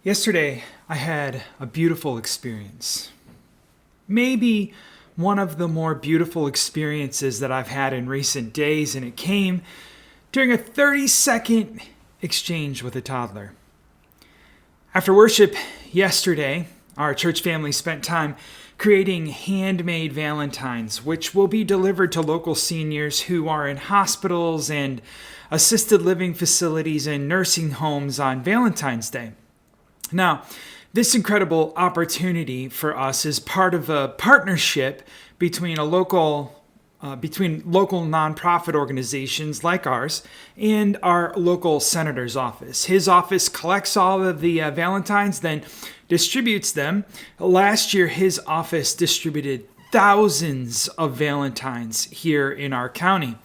Yesterday, I had a beautiful experience. Maybe one of the more beautiful experiences that I've had in recent days, and it came during a 30-second exchange with a toddler. After worship yesterday, our church family spent time creating handmade valentines, which will be delivered to local seniors who are in hospitals and assisted living facilities and nursing homes on Valentine's Day. Now, this incredible opportunity for us is part of a partnership between local nonprofit organizations like ours and our local senator's office. His office collects all of the Valentines, then distributes them. Last year, his office distributed thousands of Valentines here in our county.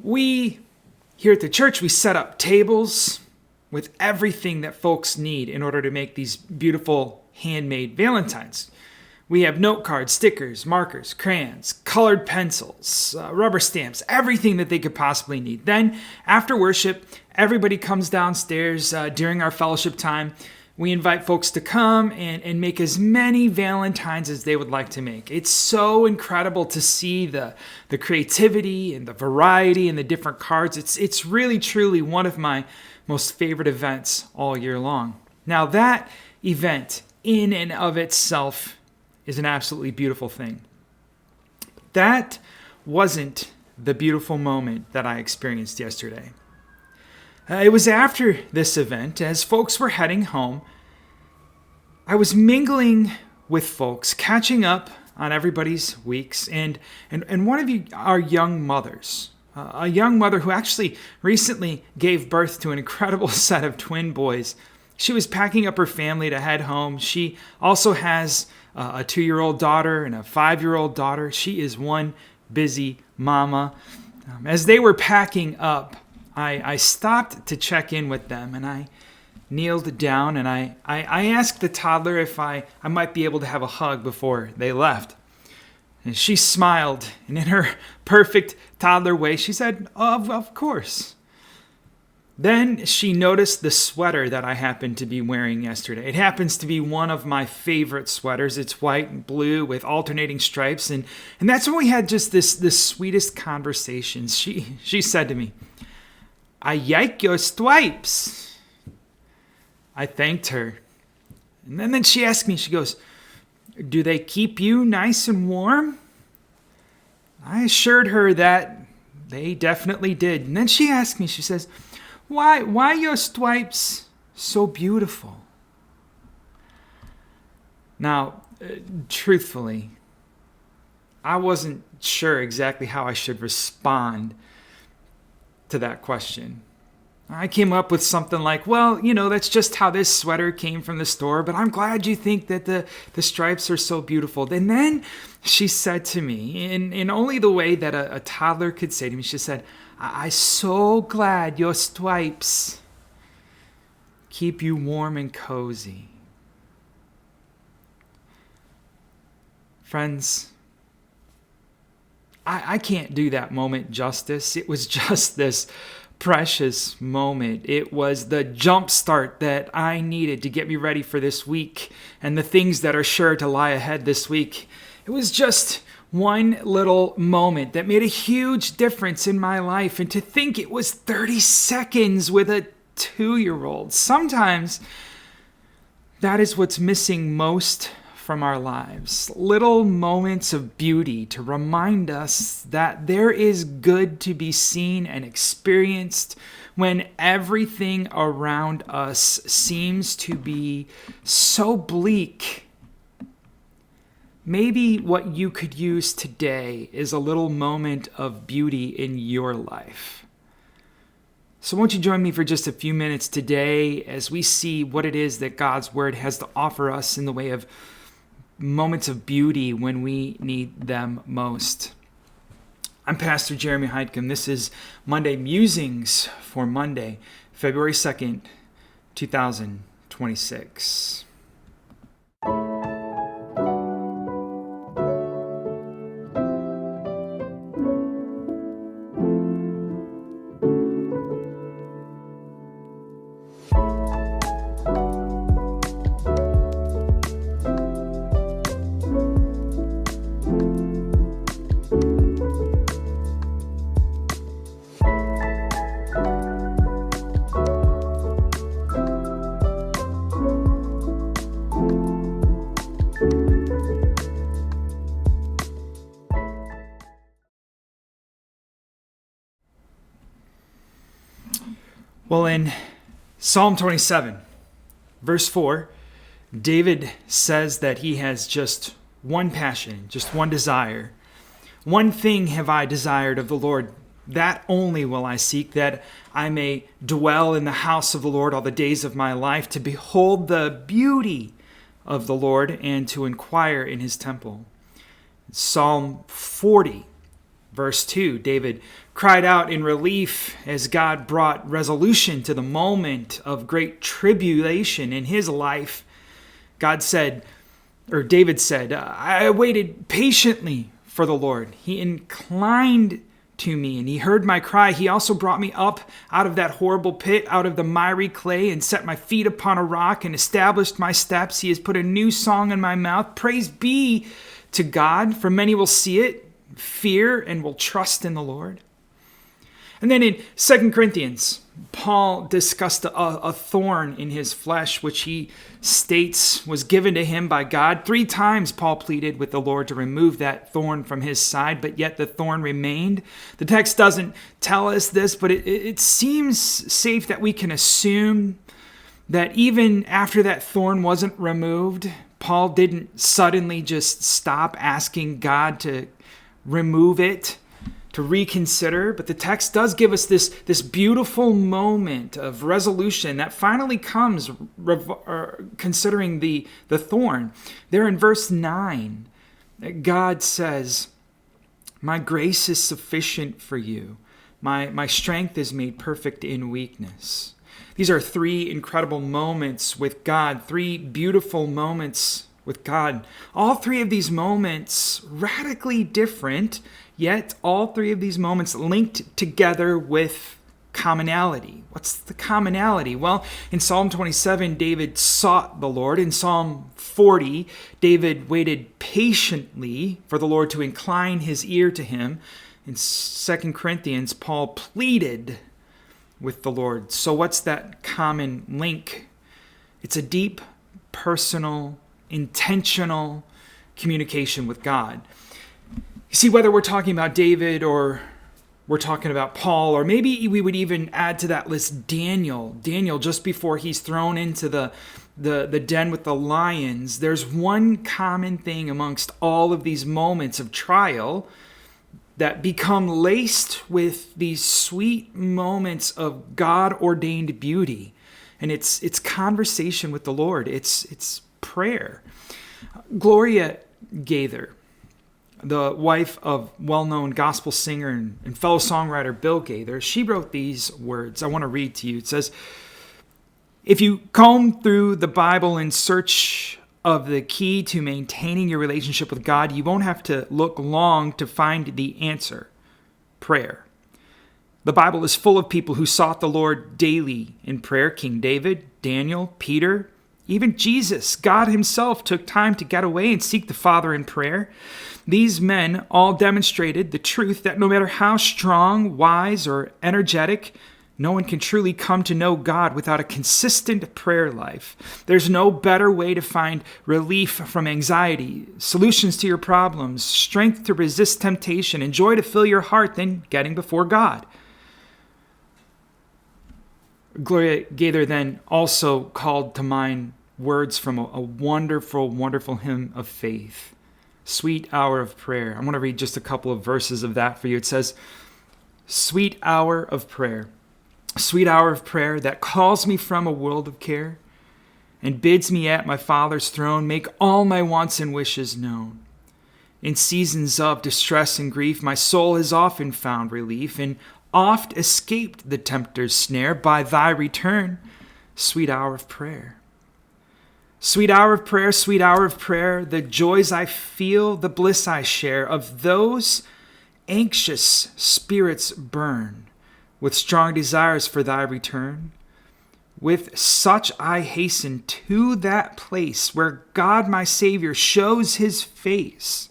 Here at the church, we set up tables with everything that folks need in order to make these beautiful handmade Valentines. We have note cards, stickers, markers, crayons, colored pencils, rubber stamps, everything that they could possibly need. Then, after worship, everybody comes downstairs during our fellowship time. We invite folks to come and make as many Valentines as they would like to make. It's so incredible to see the creativity and the variety and the different cards. It's really, truly one of my most favorite events all year long. Now, that event in and of itself is an absolutely beautiful thing. That wasn't the beautiful moment that I experienced yesterday. It was after this event, as folks were heading home, I was mingling with folks, catching up on everybody's weeks, and one of you are young mothers. A young mother who actually recently gave birth to an incredible set of twin boys. She was packing up her family to head home. She also has a 2-year-old daughter and a 5-year-old daughter. She is one busy mama. As they were packing up, I stopped to check in with them, and I kneeled down and I asked the toddler if I might be able to have a hug before they left. And she smiled, and in her perfect toddler way, she said, of course. Then she noticed the sweater that I happened to be wearing yesterday. It happens to be one of my favorite sweaters. It's white and blue with alternating stripes. And that's when we had just this sweetest conversations. She said to me, "I like your stripes." I thanked her. And then she asked me, she goes, "Do they keep you nice and warm?" I assured her that they definitely did. And then she asked me, she says, Why your stripes so beautiful?" Now, truthfully, I wasn't sure exactly how I should respond to that question. I came up with something like, well, that's just how this sweater came from the store, but I'm glad you think that the stripes are so beautiful. And then she said to me, in only the way that a toddler could say to me, she said, "I'm so glad your stripes keep you warm and cozy." Friends, I can't do that moment justice. It was just this precious moment. It was the jump start that I needed to get me ready for this week and the things that are sure to lie ahead this week. It was just one little moment that made a huge difference in my life. And to think it was 30 seconds with a 2-year-old. Sometimes that is what's missing most from our lives. Little moments of beauty to remind us that there is good to be seen and experienced when everything around us seems to be so bleak. Maybe what you could use today is a little moment of beauty in your life. So won't you join me for just a few minutes today as we see what it is that God's Word has to offer us in the way of moments of beauty when we need them most. I'm Pastor Jeremy Heitkam. This is Monday Musings for Monday, February 2nd, 2026. Well, in Psalm 27, verse 4, David says that he has just one passion, just one desire. One thing have I desired of the Lord, that only will I seek, that I may dwell in the house of the Lord all the days of my life, to behold the beauty of the Lord and to inquire in his temple. Psalm 40, verse 2, David cried out in relief as God brought resolution to the moment of great tribulation in his life. David said, I waited patiently for the Lord. He inclined to me and he heard my cry. He also brought me up out of that horrible pit, out of the miry clay, and set my feet upon a rock and established my steps. He has put a new song in my mouth. Praise be to God, for many will see it, fear, and will trust in the Lord. And then in 2 Corinthians, Paul discussed a thorn in his flesh, which he states was given to him by God. 3 times Paul pleaded with the Lord to remove that thorn from his side, but yet the thorn remained. The text doesn't tell us this, but it seems safe that we can assume that even after that thorn wasn't removed, Paul didn't suddenly just stop asking God to remove it, to reconsider. But the text does give us this beautiful moment of resolution that finally comes considering the thorn. There in verse 9, God says, my grace is sufficient for you. My strength is made perfect in weakness. These are 3 incredible moments with God, 3 beautiful moments with God. All 3 of these moments radically different, yet all 3 of these moments linked together with commonality. What's the commonality? Well, in Psalm 27, David sought the Lord. In Psalm 40, David waited patiently for the Lord to incline his ear to him. In 2 Corinthians, Paul pleaded with the Lord. So what's that common link? It's a deep, personal, intentional communication with God. You see, whether we're talking about David or we're talking about Paul, or maybe we would even add to that list Daniel, just before he's thrown into the den with the lions, there's one common thing amongst all of these moments of trial that become laced with these sweet moments of God-ordained beauty. And it's conversation with the Lord. It's prayer. Gloria Gaither, the wife of well-known gospel singer and fellow songwriter Bill Gaither, she wrote these words. I want to read to you. It says, if you comb through the Bible in search of the key to maintaining your relationship with God, you won't have to look long to find the answer: prayer. The Bible is full of people who sought the Lord daily in prayer. King David, Daniel, Peter, even Jesus. God himself took time to get away and seek the Father in prayer. These men all demonstrated the truth that no matter how strong, wise, or energetic, no one can truly come to know God without a consistent prayer life. There's no better way to find relief from anxiety, solutions to your problems, strength to resist temptation, and joy to fill your heart than getting before God. Gloria Gaither then also called to mind words from a wonderful, wonderful hymn of faith, Sweet Hour of Prayer. I want to read just a couple of verses of that for you. It says, sweet hour of prayer. Sweet hour of prayer that calls me from a world of care and bids me at my Father's throne make all my wants and wishes known. In seasons of distress and grief, my soul has often found relief and oft escaped the tempter's snare by thy return. Sweet hour of prayer. Sweet hour of prayer, sweet hour of prayer, the joys I feel, the bliss I share, of those anxious spirits burn with strong desires for thy return. With such I hasten to that place where God my Savior shows his face,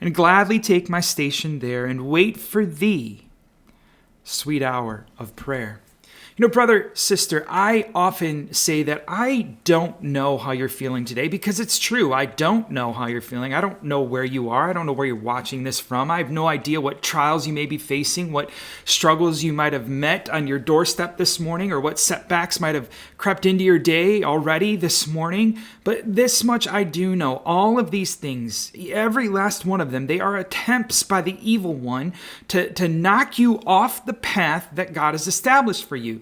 and gladly take my station there and wait for thee. Sweet hour of prayer. Brother, sister, I often say that I don't know how you're feeling today because it's true. I don't know how you're feeling. I don't know where you are. I don't know where you're watching this from. I have no idea what trials you may be facing, what struggles you might have met on your doorstep this morning, or what setbacks might have crept into your day already this morning. But this much I do know. All of these things, every last one of them, they are attempts by the evil one to knock you off the path that God has established for you.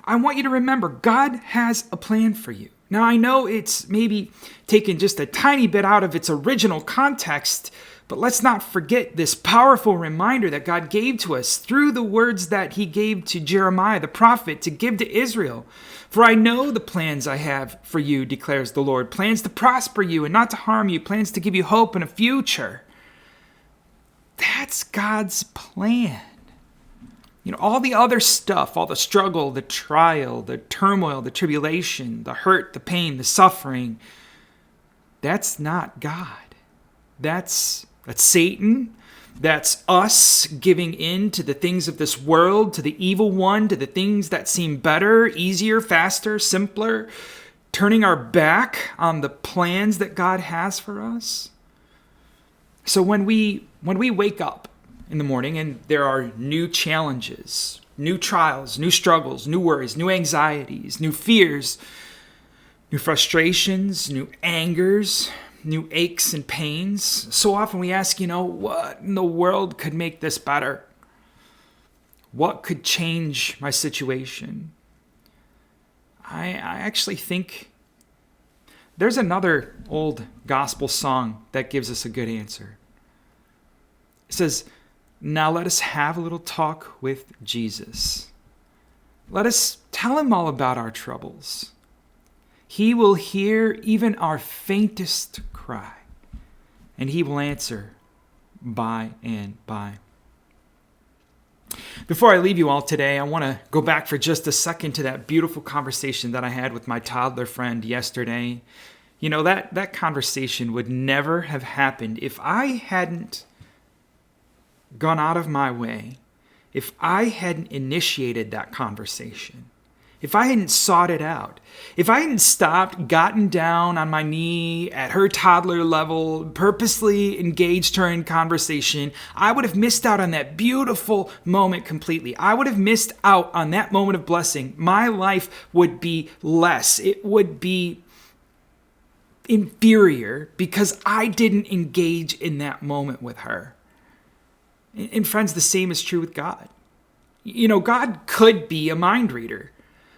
I want you to remember, God has a plan for you. Now, I know it's maybe taken just a tiny bit out of its original context, but let's not forget this powerful reminder that God gave to us through the words that he gave to Jeremiah, the prophet, to give to Israel. For I know the plans I have for you, declares the Lord, plans to prosper you and not to harm you, plans to give you hope and a future. That's God's plan. All the other stuff, all the struggle, the trial, the turmoil, the tribulation, the hurt, the pain, the suffering, that's not God. That's Satan. That's us giving in to the things of this world, to the evil one, to the things that seem better, easier, faster, simpler, turning our back on the plans that God has for us. So when we wake up in the morning and there are new challenges, new trials, new struggles, new worries, new anxieties, new fears, new frustrations, new angers, new aches and pains. So often we ask, what in the world could make this better? What could change my situation? I actually think there's another old gospel song that gives us a good answer. It says, "Now let us have a little talk with Jesus. Let us tell him all about our troubles. He will hear even our faintest cry, and he will answer by and by." Before I leave you all today, I want to go back for just a second to that beautiful conversation that I had with my toddler friend yesterday. That conversation would never have happened if I hadn't gone out of my way, if I hadn't initiated that conversation, if I hadn't sought it out, if I hadn't stopped, gotten down on my knee at her toddler level, purposely engaged her in conversation, I would have missed out on that beautiful moment completely. I would have missed out on that moment of blessing. My life would be less. It would be inferior because I didn't engage in that moment with her. And friends, the same is true with God. God could be a mind reader,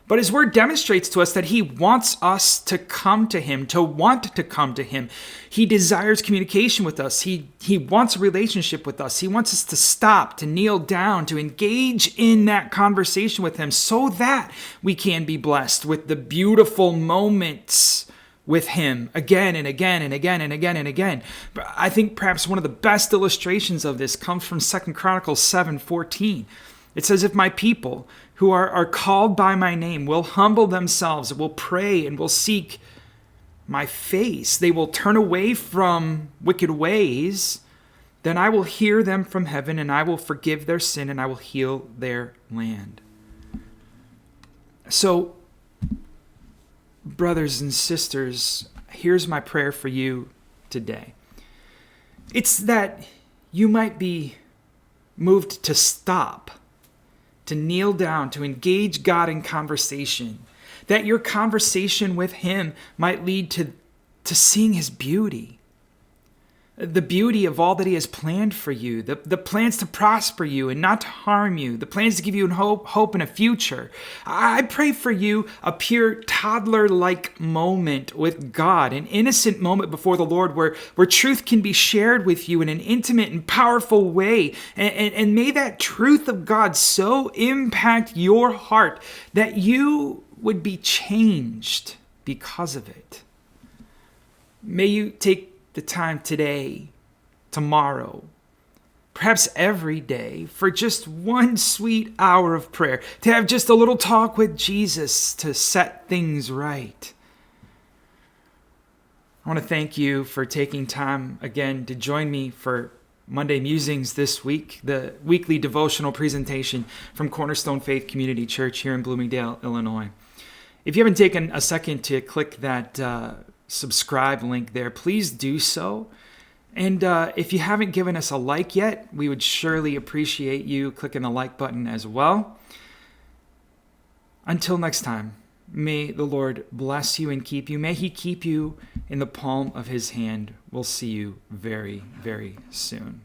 but his word demonstrates to us that he wants us to come to him, to want to come to him. He desires communication with us. He wants a relationship with us. He wants us to stop, to kneel down, to engage in that conversation with him so that we can be blessed with the beautiful moments with him again and again and again and again and again. But I think perhaps one of the best illustrations of this comes from 2 Chronicles 7:14. It says, "If my people who are called by my name will humble themselves, will pray and will seek my face, they will turn away from wicked ways, then I will hear them from heaven and I will forgive their sin and I will heal their land." So, brothers and sisters, here's my prayer for you today. It's that you might be moved to stop, to kneel down, to engage God in conversation, that your conversation with him might lead to seeing his beauty, the beauty of all that he has planned for you, the plans to prosper you and not to harm you, the plans to give you hope and a future. I pray for you a pure toddler-like moment with God, an innocent moment before the Lord where truth can be shared with you in an intimate and powerful way. And may that truth of God so impact your heart that you would be changed because of it. May you take the time today, tomorrow, perhaps every day, for just one sweet hour of prayer, to have just a little talk with Jesus to set things right. I want to thank you for taking time again to join me for Monday Musings this week, the weekly devotional presentation from Cornerstone Faith Community Church here in Bloomingdale, Illinois. If you haven't taken a second to click that subscribe link there, please do so. And if you haven't given us a like yet, we would surely appreciate you clicking the like button as well. Until next time, may the Lord bless you and keep you. May he keep you in the palm of his hand. We'll see you very, very soon.